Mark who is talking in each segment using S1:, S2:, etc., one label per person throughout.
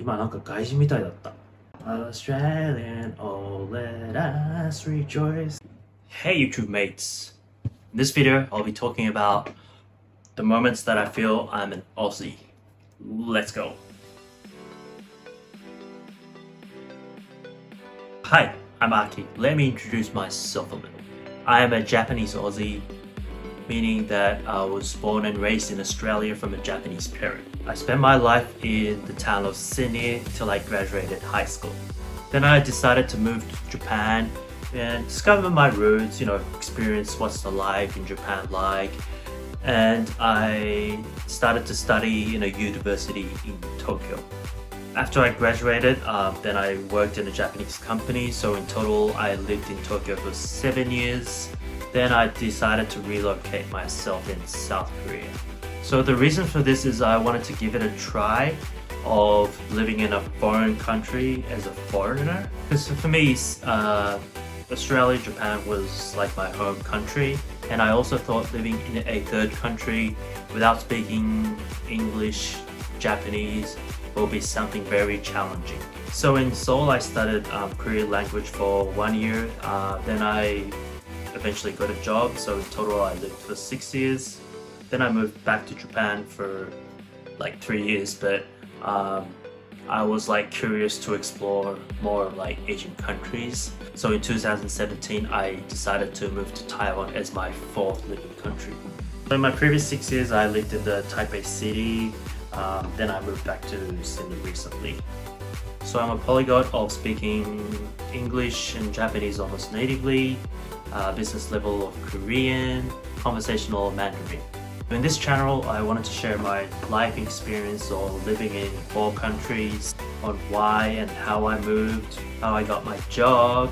S1: 今なんか外人みたいだった。Australian, oh let us rejoice. Hey YouTube mates. In this video, I'll be talking about the moments that I feel I'm an Aussie. Let's go. Hi, I'm Aki. Let me introduce myself a little. I am a Japanese Aussie, meaning that I was born and raised in Australia from a Japanese parent. I spent my life in the town of Sydney till I graduated high school. Then I decided to move to Japan and discover my roots, experience what's the life in Japan like. And I started to study in a university in Tokyo. After I graduated, then I worked in a Japanese company. So in total, I lived in Tokyo for 7 years. Then I decided to relocate myself in South Korea. So the reason for this is I wanted to give it a try of living in a foreign country as a foreigner. Because for me, Australia, Japan was like my home country. And I also thought living in a third country without speaking English, Japanese will be something very challenging. So in Seoul, I studied Korean language for 1 year. Then I eventually got a job. So in total, I lived for 6 years. Then I moved back to Japan for like 3 years, but I was like curious to explore more like Asian countries. So in 2017, I decided to move to Taiwan as my fourth living country. So in my previous 6 years, I lived in the Taipei city. Then I moved back to Sydney recently. So I'm a polyglot of speaking English and Japanese almost natively, business level of Korean, conversational Mandarin. In this channel, I wanted to share my life experience of living in 4 countries, on why and how I moved, how I got my job,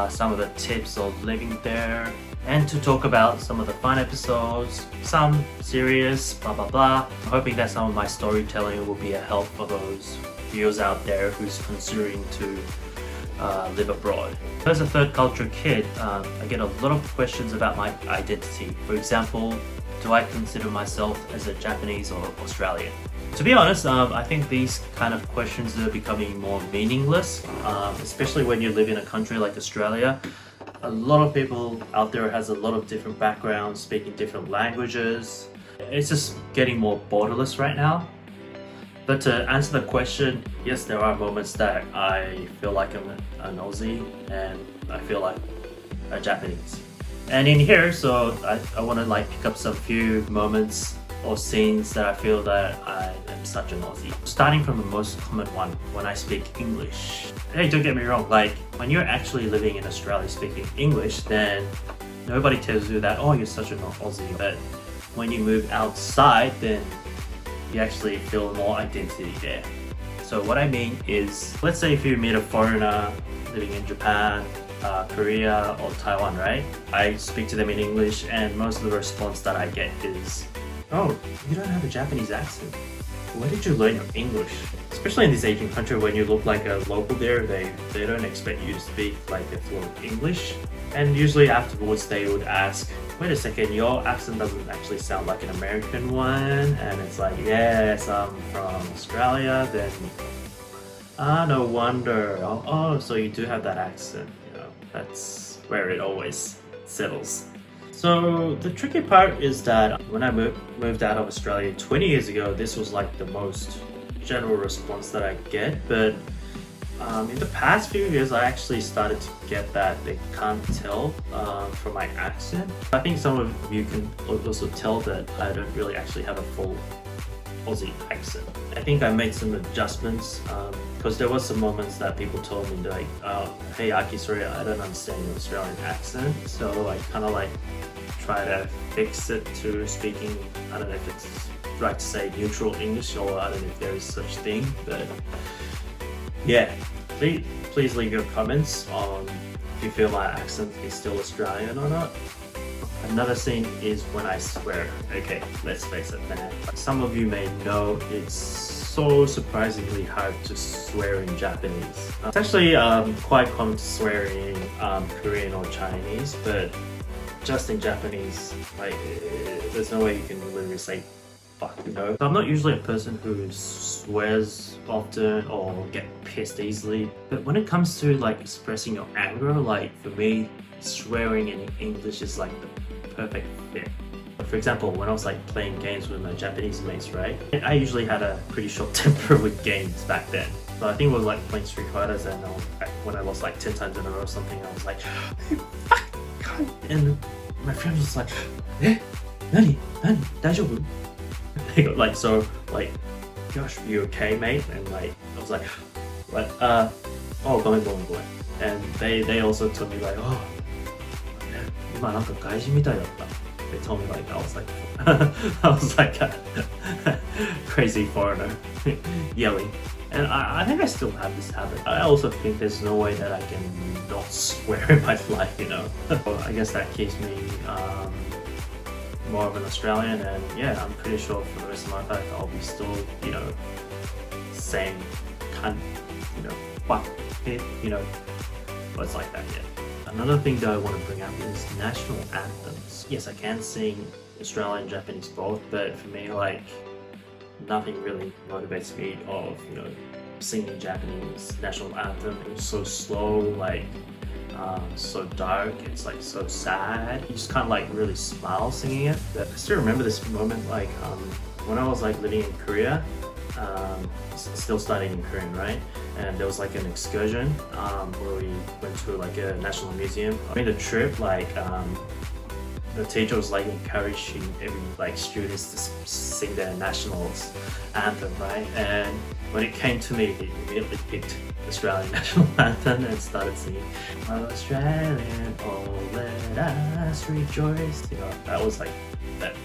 S1: some of the tips of living there, and to talk about some of the fun episodes, some serious, blah blah blah. I'm hoping that some of my storytelling will be a help for those viewers out there who's considering to live abroad. As a third culture kid, I get a lot of questions about my identity. For example, do I consider myself as a Japanese or Australian? To be honest, I think these kind of questions are becoming more meaningless, especially when you live in a country like Australia. A lot of people out there has a lot of different backgrounds, speaking different languages. It's just getting more borderless right now. But to answer the question, yes, there are moments that I feel like I'm an Aussie and I feel like a Japanese. And in here, so I want to like pick up some few moments or scenes that I feel that I am such an Aussie. Starting from the most common one, when I speak English. Hey, don't get me wrong, like when you're actually living in Australia speaking English, then nobody tells you that, oh, you're such an Aussie. But when you move outside, then you actually feel more identity there. So what I mean is, let's say if you meet a foreigner living in Japan, Korea or Taiwan, right? I speak to them in English and most of the response that I get is, oh, you don't have a Japanese accent. Where did you learn your English? Especially in this Asian country, when you look like a local there, they don't expect you to speak like a fluent English. And usually afterwards they would ask, wait a second, your accent doesn't actually sound like an American one. And it's like, yes, I'm from Australia. Then, no wonder. Oh, so you do have that accent. That's where it always settles. So the tricky part is that when I moved out of Australia 20 years ago, this was like the most general response that I get. But in the past few years, I actually started to get that they can't tell from my accent. I think some of you can also tell that I don't really actually have a full Aussie accent. I think I made some adjustments because there was some moments that people told me like, hey Aki, sorry, I don't understand your Australian accent. So I kind of like try to fix it to speaking, I don't know if it's right to say neutral English, or I don't know if there is such thing, but yeah, please leave your comments on if you feel my accent is still Australian or not. Another scene is when I swear. Okay, let's face it, man. Some of you may know it's so surprisingly hard to swear in Japanese. It's actually quite common to swear in Korean or Chinese, but just in Japanese, like there's no way you can literally say fuck, you know. So I'm not usually a person who swears often or get pissed easily, but when it comes to like expressing your anger, like for me, swearing in English is like the perfect fit. For example, when I was like playing games with my Japanese mates, right? I usually had a pretty short temper with games back then. So I think it was like playing Street Fighters, and when I lost like 10 times in a row or something, I was like, "Hey, fuck, God." And my friend was like, "Eh, nani, daijoubu?" They got like so like, "Gosh, you okay, mate?" And like I was like, "Oh, going." And they also told me like, "Oh, 今なんか外人みたいだった." They told me like I was like a crazy foreigner yelling. And I think I still have this habit. I also think there's no way that I can not swear in my life, you know. So I guess that keeps me more of an Australian, and yeah, I'm pretty sure for the rest of my life I'll be still, you know, saying cunt, you know, fuck, you know, words like that, yeah. Another thing that I want to bring up is national anthems. Yes, I can sing Australian and Japanese both, but for me, like, nothing really motivates me of, you know, singing Japanese national anthem. It was so slow, like, so dark, it's like so sad. You just kind of like really smile singing it. But I still remember this moment, like, when I was like living in Korea, still studying in Korean, right? And there was like an excursion where we went to like a national museum. During the trip, like the teacher was like encouraging every like students to sing their national anthem, right? And when it came to me, he immediately picked Australian national anthem and started singing Australian, oh let us rejoice. You know, that was like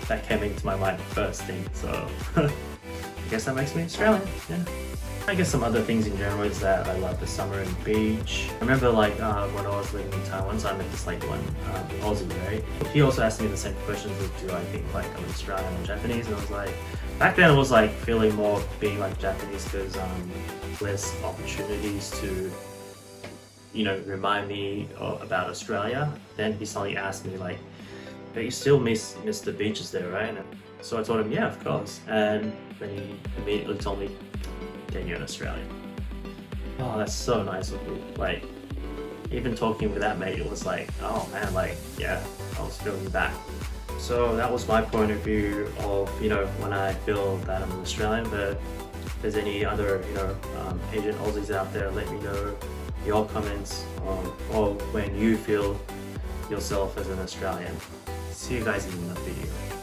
S1: that came into my mind first thing. So I guess that makes me Australian. Yeah. I guess some other things in general is that I love the summer and beach. I remember like when I was living in Taiwan, so I met this like one Aussie, right? He also asked me the same questions as do I think like I'm Australian or Japanese, and I was like, back then I was like feeling more being like Japanese because less opportunities to, you know, remind me about Australia. Then he suddenly asked me like, but you still miss the beaches there, right? And so I told him, yeah, of course. And then he immediately told me, then you're an Australian. Oh, that's so nice of you. Like, even talking with that mate, it was like, oh man, like, yeah, I was feeling that. So that was my point of view of, you know, when I feel that I'm an Australian. But if there's any other, you know, Asian Aussies out there, let me know your comments or when you feel yourself as an Australian. See you guys in the video.